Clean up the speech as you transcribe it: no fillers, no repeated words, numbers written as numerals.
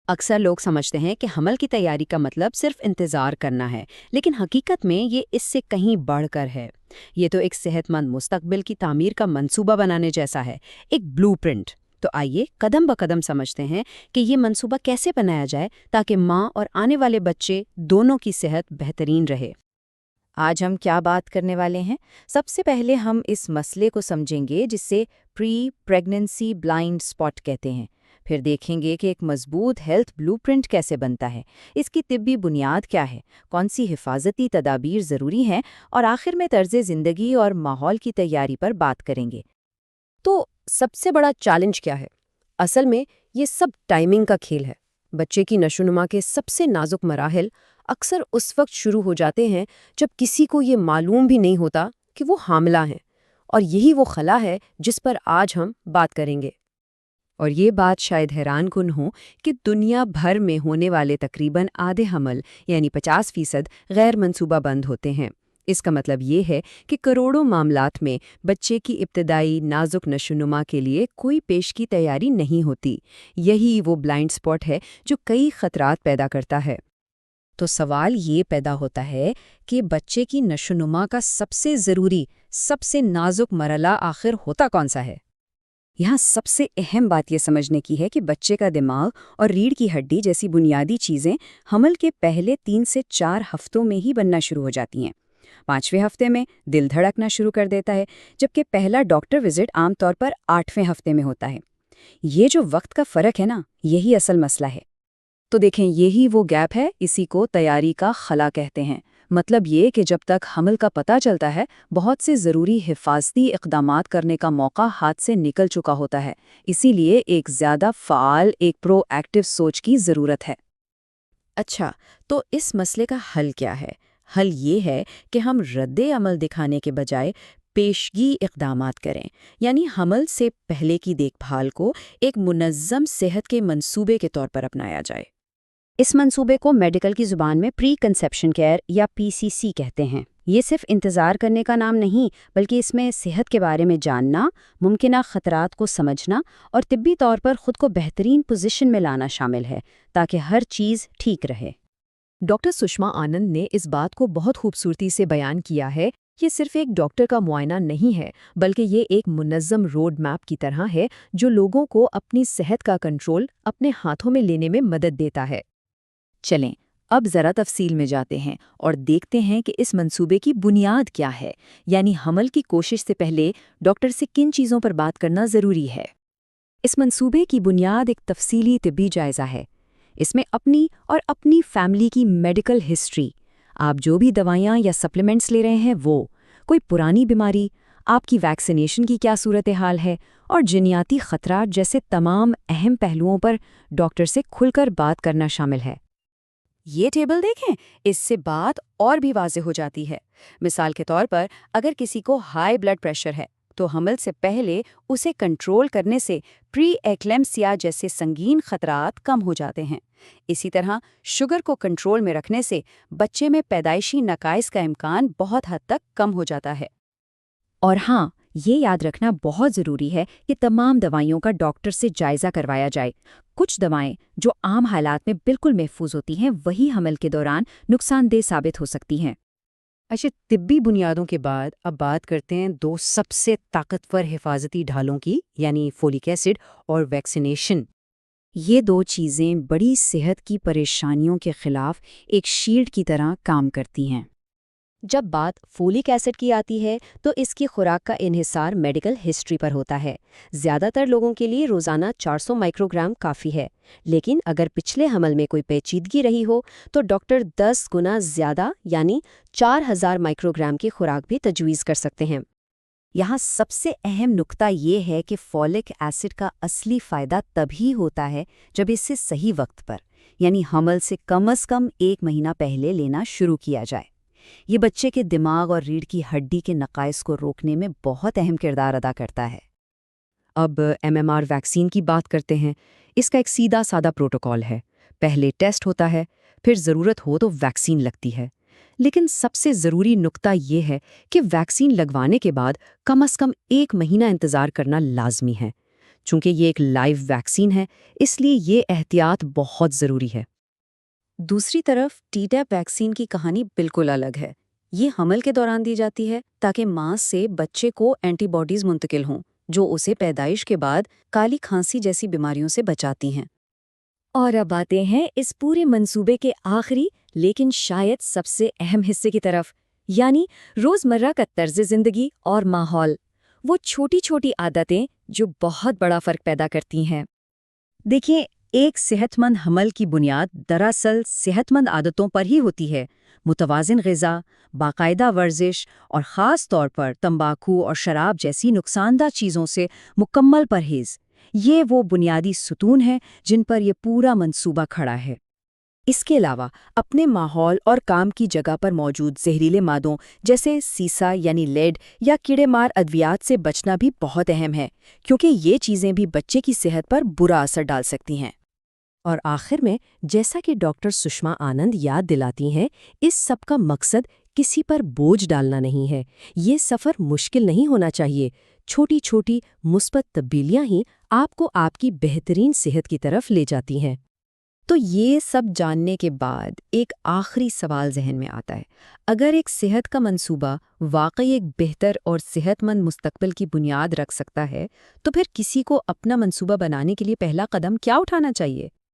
اکثر لوگ سمجھتے ہیں کہ حمل کی تیاری کا مطلب صرف انتظار کرنا ہے، لیکن حقیقت میں یہ اس سے کہیں بڑھ کر ہے۔ یہ تو ایک صحت مند مستقبل کی تعمیر کا منصوبہ بنانے جیسا ہے، ایک بلو پرنٹ۔ تو آئیے قدم بقدم سمجھتے ہیں کہ یہ منصوبہ کیسے بنایا جائے تاکہ ماں اور آنے والے بچے دونوں کی صحت بہترین رہے۔ آج ہم کیا بات کرنے والے ہیں؟ سب سے پہلے ہم اس مسئلے کو سمجھیں گے جسے پری پریگننسی بلائنڈ اسپاٹ کہتے ہیں۔ پھر دیکھیں گے کہ ایک مضبوط ہیلتھ بلو پرنٹ کیسے بنتا ہے، اس کی طبی بنیاد کیا ہے، کون سی حفاظتی تدابیر ضروری ہیں، اور آخر میں طرز زندگی اور ماحول کی تیاری پر بات کریں گے۔ تو سب سے بڑا چیلنج کیا ہے؟ اصل میں یہ سب ٹائمنگ کا کھیل ہے۔ بچے کی نشوونما کے سب سے نازک مراحل اکثر اس وقت شروع ہو جاتے ہیں جب کسی کو یہ معلوم بھی نہیں ہوتا کہ وہ حاملہ ہیں، اور یہی وہ خلا ہے جس پر آج ہم بات کریں گے۔ اور یہ بات شاید حیران کن ہو کہ دنیا بھر میں ہونے والے تقریباً آدھے حمل یعنی 50% غیر منصوبہ بند ہوتے ہیں۔ اس کا مطلب یہ ہے کہ کروڑوں معاملات میں بچے کی ابتدائی نازک نشوونما کے لیے کوئی پیش کی تیاری نہیں ہوتی۔ یہی وہ بلائنڈ اسپاٹ ہے جو کئی خطرات پیدا کرتا ہے۔ تو سوال یہ پیدا ہوتا ہے کہ بچے کی نشوونما کا سب سے ضروری، سب سے نازک مرحلہ آخر ہوتا کون سا ہے؟ یہاں سب سے اہم بات یہ سمجھنے کی ہے کہ بچے کا دماغ اور ریڑھ کی ہڈی جیسی بنیادی چیزیں حمل کے پہلے 3 سے 4 ہفتوں میں ہی بننا شروع ہو جاتی ہیں۔ 5ویں ہفتے میں دل دھڑکنا شروع کر دیتا ہے، جبکہ پہلا ڈاکٹر وزٹ عام طور پر 8ویں ہفتے میں ہوتا ہے۔ یہ جو وقت کا فرق ہے نا، یہی اصل مسئلہ ہے۔ تو دیکھیں، یہی وہ گیپ ہے، اسی کو تیاری کا خلا کہتے ہیں۔ مطلب یہ کہ جب تک حمل کا پتہ چلتا ہے، بہت سے ضروری حفاظتی اقدامات کرنے کا موقع ہاتھ سے نکل چکا ہوتا ہے۔ اسی لیے ایک زیادہ فعال، ایک پرو ایکٹیو سوچ کی ضرورت ہے۔ اچھا، تو اس مسئلے کا حل کیا ہے؟ حل یہ ہے کہ ہم رد عمل دکھانے کے بجائے پیشگی اقدامات کریں، یعنی حمل سے پہلے کی دیکھ بھال کو ایک منظم صحت کے منصوبے کے طور پر اپنایا جائے۔ اس منصوبے کو میڈیکل کی زبان میں پری کنسیپشن کیئر یا PCC کہتے ہیں۔ یہ صرف انتظار کرنے کا نام نہیں، بلکہ اس میں صحت کے بارے میں جاننا، ممکنہ خطرات کو سمجھنا اور طبی طور پر خود کو بہترین پوزیشن میں لانا شامل ہے تاکہ ہر چیز ٹھیک رہے۔ ڈاکٹر سشما آنند نے اس بات کو بہت خوبصورتی سے بیان کیا ہے۔ یہ صرف ایک ڈاکٹر کا معائنہ نہیں ہے، بلکہ یہ ایک منظم روڈ میپ کی طرح ہے جو لوگوں کو اپنی صحت کا کنٹرول اپنے ہاتھوں میں لینے میں مدد دیتا ہے۔ چلیں اب ذرا تفصیل میں جاتے ہیں اور دیکھتے ہیں کہ اس منصوبے کی بنیاد کیا ہے، یعنی حمل کی کوشش سے پہلے ڈاکٹر سے کن چیزوں پر بات کرنا ضروری ہے۔ اس منصوبے کی بنیاد ایک تفصیلی طبی جائزہ ہے۔ اس میں اپنی اور اپنی فیملی کی میڈیکل ہسٹری، آپ جو بھی دوائیاں یا سپلیمنٹس لے رہے ہیں وہ، کوئی پرانی بیماری، آپ کی ویکسینیشن کی کیا صورتحال ہے، اور جنیاتی خطرات جیسے تمام اہم پہلوؤں پر ڈاکٹر سے کھل کر بات کرنا شامل ہے۔ یہ ٹیبل دیکھیں، اس سے بات اور بھی واضح ہو جاتی ہے۔ مثال کے طور پر اگر کسی کو ہائی بلڈ پریشر ہے تو حمل سے پہلے اسے کنٹرول کرنے سے پری ایکلیمسیا جیسے سنگین خطرات کم ہو جاتے ہیں۔ اسی طرح شوگر کو کنٹرول میں رکھنے سے بچے میں پیدائشی نقائص کا امکان بہت حد تک کم ہو جاتا ہے۔ اور ہاں، یہ یاد رکھنا بہت ضروری ہے کہ تمام دوائیوں کا ڈاکٹر سے جائزہ کروایا جائے۔ کچھ دوائیں جو عام حالات میں بالکل محفوظ ہوتی ہیں، وہی حمل کے دوران نقصان دہ ثابت ہو سکتی ہیں۔ اچھا، طبی بنیادوں کے بعد اب بات کرتے ہیں 2 سب سے طاقتور حفاظتی ڈھالوں کی، یعنی فولک ایسڈ اور ویکسینیشن۔ یہ 2 چیزیں بڑی صحت کی پریشانیوں کے خلاف ایک شیلڈ کی طرح کام کرتی ہیں۔ جب بات فولک ایسڈ کی آتی ہے تو اس کی خوراک کا انحصار میڈیکل ہسٹری پر ہوتا ہے۔ زیادہ تر لوگوں کے لیے روزانہ 400 مائکروگرام کافی ہے، لیکن اگر پچھلے حمل میں کوئی پیچیدگی رہی ہو تو ڈاکٹر 10 گنا زیادہ یعنی 4000 مائکروگرام کی خوراک بھی تجویز کر سکتے ہیں۔ یہاں سب سے اہم نقطہ یہ ہے کہ فولک ایسڈ کا اصلی فائدہ تبھی ہوتا ہے جب اسے صحیح وقت پر، یعنی حمل سے کم از کم 1 مہینہ پہلے لینا شروع کیا جائے۔ یہ بچے کے دماغ اور ریڑھ کی ہڈی کے نقائص کو روکنے میں بہت اہم کردار ادا کرتا ہے۔ اب MMR ویکسین کی بات کرتے ہیں۔ اس کا ایک سیدھا سادہ پروٹوکول ہے۔ پہلے ٹیسٹ ہوتا ہے، پھر ضرورت ہو تو ویکسین لگتی ہے۔ لیکن سب سے ضروری نقطہ یہ ہے کہ ویکسین لگوانے کے بعد کم از کم 1 مہینہ انتظار کرنا لازمی ہے۔ چونکہ یہ ایک لائیو ویکسین ہے، اس لیے یہ احتیاط بہت ضروری ہے۔ دوسری طرف ٹی ٹیپ ویکسین کی کہانی بالکل الگ ہے۔ یہ حمل کے دوران دی جاتی ہے تاکہ ماں سے بچے کو اینٹی باڈیز منتقل ہوں جو اسے پیدائش کے بعد کالی کھانسی جیسی بیماریوں سے بچاتی ہیں۔ اور اب آتے ہیں اس پورے منصوبے کے آخری لیکن شاید سب سے اہم حصے کی طرف، یعنی روزمرہ کا طرز زندگی اور ماحول، وہ چھوٹی چھوٹی عادتیں جو بہت بڑا فرق پیدا کرتی ہیں۔ دیکھیں، ایک صحت مند حمل کی بنیاد دراصل صحت مند عادتوں پر ہی ہوتی ہے۔ متوازن غذا، باقاعدہ ورزش اور خاص طور پر تمباکو اور شراب جیسی نقصان دہ چیزوں سے مکمل پرہیز، یہ وہ بنیادی ستون ہیں جن پر یہ پورا منصوبہ کھڑا ہے۔ اس کے علاوہ اپنے ماحول اور کام کی جگہ پر موجود زہریلے مادوں جیسے سیسا یعنی لیڈ یا کیڑے مار ادویات سے بچنا بھی بہت اہم ہے، کیونکہ یہ چیزیں بھی بچے کی صحت پر برا اثر ڈال سکتی ہیں۔ اور آخر میں، جیسا کہ ڈاکٹر سشما آنند یاد دلاتی ہیں، اس سب کا مقصد کسی پر بوجھ ڈالنا نہیں ہے۔ یہ سفر مشکل نہیں ہونا چاہیے۔ چھوٹی چھوٹی مثبت تبدیلیاں ہی آپ کو آپ کی بہترین صحت کی طرف لے جاتی ہیں۔ تو یہ سب جاننے کے بعد ایک آخری سوال ذہن میں آتا ہے۔ اگر ایک صحت کا منصوبہ واقعی ایک بہتر اور صحت مند مستقبل کی بنیاد رکھ سکتا ہے، تو پھر کسی کو اپنا منصوبہ بنانے کے لیے پہلا قدم کیا اٹھانا چاہیے؟